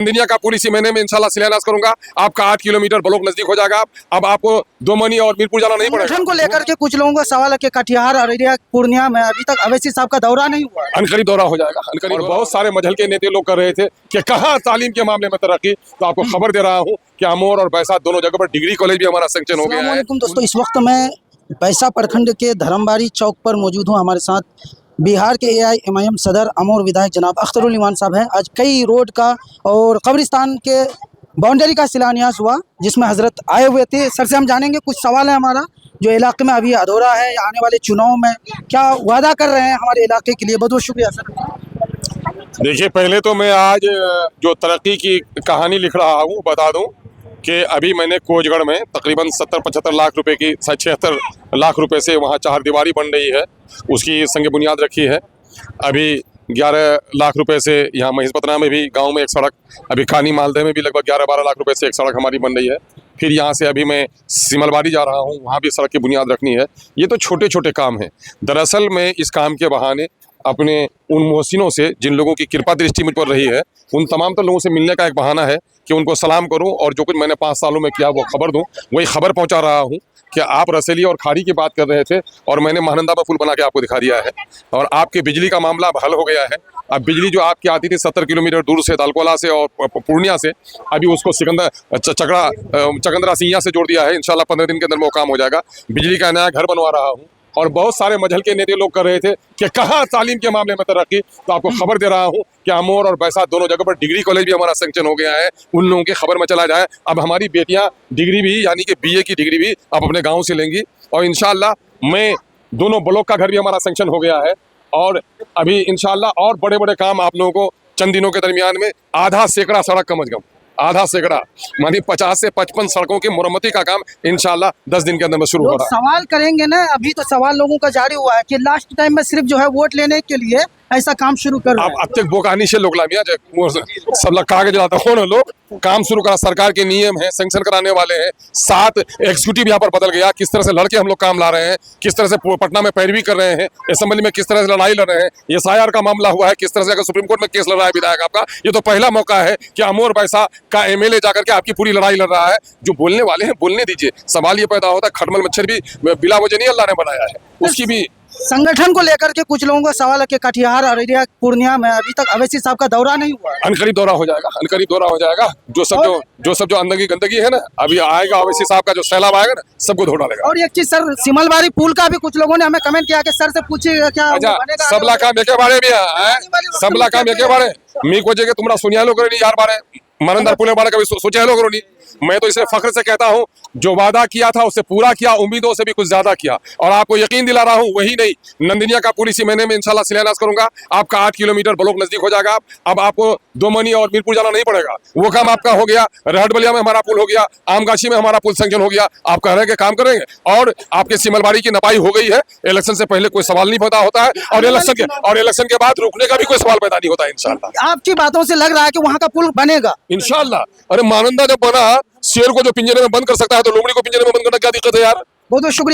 दुनिया का पुल इसी महीने में इंशाल्लाह शिलान्यास करूंगा। आपका 8 किलोमीटर ब्लॉक नजदीक हो जाएगा। अब आपको दोमनी और मीरपुर जाना नहीं पड़ेगा। संगठन को लेकर के कुछ लोगों का सवाल है कि कटिहार, अररिया, पूर्णिया में अभी तक अवैसी साहब का दौरा नहीं हुआ है। अनकरीब दौरा हो जाएगा, अनकरीब। और बहुत सारे मजहल के नेता लोग कर रहे थे कि कहाँ तालीम के मामले में तरक्की, तो आपको खबर दे रहा हूँ कि अमोर और बैसा दोनों जगह पर डिग्री कॉलेज भी हमारा सैंक्शन हो गया है। अस्सलाम वालेकुम दोस्तों, इस वक्त मैं बैसा प्रखंड के धर्मबाड़ी चौक पर मौजूद हूँ। हमारे साथ बिहार के AIMIM सदर अमोर विधायक जनाब अख्तरुल ईमान साहब हैं। आज कई रोड का और कब्रिस्तान के बाउंड्री का शिलान्यास हुआ जिसमें हजरत आए हुए थे। सर से हम जानेंगे, कुछ सवाल है हमारा जो इलाके में अभी अधूरा है, या आने वाले चुनाव में क्या वादा कर रहे हैं हमारे इलाके के लिए। बहुत बहुत शुक्रिया सर। देखिए, पहले तो मैं आज जो तरक्की की कहानी लिख रहा हूँ बता दूं कि अभी मैंने कोचगढ़ में तकरीबन 70-75 लाख रुपए की 76 लाख रुपए से वहाँ चारदीवारी बन रही है, उसकी संग बुनियाद रखी है। अभी 11 लाख रुपए से यहाँ महिषपतना में भी गांव में एक सड़क, अभी खानी मालदह में भी लगभग 11-12 लाख रुपए से एक सड़क हमारी बन रही है। फिर यहाँ से अभी मैं सिमलबाड़ी जा रहा हूँ, वहाँ भी सड़क की बुनियाद रखनी है। ये तो छोटे छोटे काम हैं। दरअसल मैं इस काम के बहाने अपने उन मोहसिनों से जिन लोगों की कृपा दृष्टि मुझ पर रही है, उन तमाम तो लोगों से मिलने का एक बहाना है कि उनको सलाम करूं और जो कुछ मैंने 5 सालों में किया वो खबर दूं। वही खबर पहुंचा रहा हूं कि आप रसेली और खाड़ी की बात कर रहे थे और मैंने महानंदा पर पुल बना के आपको दिखा दिया है। और आपके बिजली का मामला अब हल हो गया है। अब बिजली जो आपकी आती थी 70 किलोमीटर दूर से दालकोला से और पूर्णिया से, अभी उसको चकंदरा सिंहिया से जोड़ दिया है। इंशाल्लाह 15 दिन के अंदर वो काम हो जाएगा। बिजली का नया घर बनवा रहा हूँ। और बहुत सारे मजहल के नेता लोग कर रहे थे कि कहाँ तालीम के मामले में तरक्की, तो आपको खबर दे रहा हूँ कि अमोर और बैसा दोनों जगह पर डिग्री कॉलेज भी हमारा सैंक्शन हो गया है। उन लोगों की खबर में चला जाए, अब हमारी बेटियां डिग्री भी यानी कि BA की डिग्री भी अब अपने गाँव से लेंगी। और इंशाल्लाह मैं दोनों ब्लॉक का घर भी हमारा सैंक्शन हो गया है। और अभी इंशाल्लाह और बड़े बड़े काम आप लोगों को चंद दिनों के दरमियान में आधा सैकड़ा सड़क कम अज कम आधा सैकड़ा मानी 50 से 55 सड़कों की मुरम्मती का काम इंशाल्लाह 10 दिन के अंदर में शुरू हो लोग रहा है। सवाल करेंगे ना, अभी तो सवाल लोगों का जारी हुआ है कि लास्ट टाइम में सिर्फ जो है वोट लेने के लिए ऐसा काम शुरू कर रहे आप हैं। अब तक बोकानी से लोग लामिया सब लोग कागज लाता हो ना, लोग काम शुरू करा। सरकार के नियम है, सैंक्शन कराने वाले हैं। 7 एग्जीक्यूटिव यहाँ पर बदल गया। किस तरह से लड़के हम लोग काम ला रहे हैं, किस तरह से पटना में पैरवी कर रहे हैं, असेंबली में किस तरह से लड़ाई लड़ रहे हैं। SIR का मामला हुआ है, किस तरह से अगर सुप्रीम कोर्ट में केस लड़ रहा है विधायक आपका। ये तो पहला मौका है कि अमोर बैसा का MLA जाकर के आपकी पूरी लड़ाई लड़ रहा है। जो बोलने वाले हैं बोलने दीजिए। सवाल ये पैदा होता है, खटमल मच्छर भी बिला वजह नहीं अल्लाह ने बनाया है, उसकी भी। संगठन को लेकर के कुछ लोगों का सवाल है कि कटिहार, अररिया, पूर्णिया में अभी तक अवैसी साहब का दौरा नहीं हुआ है। अनकरीब दौरा हो जाएगा, अनकरीब दौरा हो जाएगा। जो सब जो अंदर की गंदगी है ना, अभी आएगा अवैसी साहब का जो सैलाब आएगा ना, सबको धो डालेगा। और एक चीज सर, सिमलबाड़ी पुल का भी कुछ लोगों ने हमें कमेंट किया कि सर से पूछिए क्या अच्छा, बनेगा। सबला काम एके बारे भी है, सबला काम एके बारे मी को जगह तुमरा सुनिया लो करो यार बारे मनंदर पुणे बारे कभी सोचा लो करो नहीं। मैं तो इसे फख्र से कहता हूं, जो वादा किया था उससे पूरा किया, उम्मीदों से भी कुछ ज्यादा किया। और आपको यकीन दिला रहा हूं, वही नहीं, नंदिनिया का पुल इसी महीने में इंशाल्लाह शिलान्यास करूंगा। आपका 8 किलोमीटर ब्लॉक नजदीक हो जाएगा। अब आपको दोमनी और मीरपुर जाना नहीं पड़ेगा। वो काम आपका हो गया। रहटबलिया में हमारा पुल हो गया, आमगाछी में हमारा पुल सैंक्शन हो गया। आप कह रहे हैं कि काम करेंगे। और आपके सिमलबाड़ी की नपाई हो गई है। इलेक्शन से पहले कोई सवाल नहीं पैदा होता है, और इलेक्शन के बाद रुकने का भी कोई सवाल पैदा नहीं होता है। इंशाल्लाह आपकी बातों से लग रहा है कि वहाँ का पुल बनेगा इंशाल्लाह। अरे मानंदा जब बना, शेर को जो पिंजरे में बंद कर सकता है तो लोमड़ी को पिंजरे में बंद करना क्या दिक्कत है यार। बहुत बहुत शुक्रिया।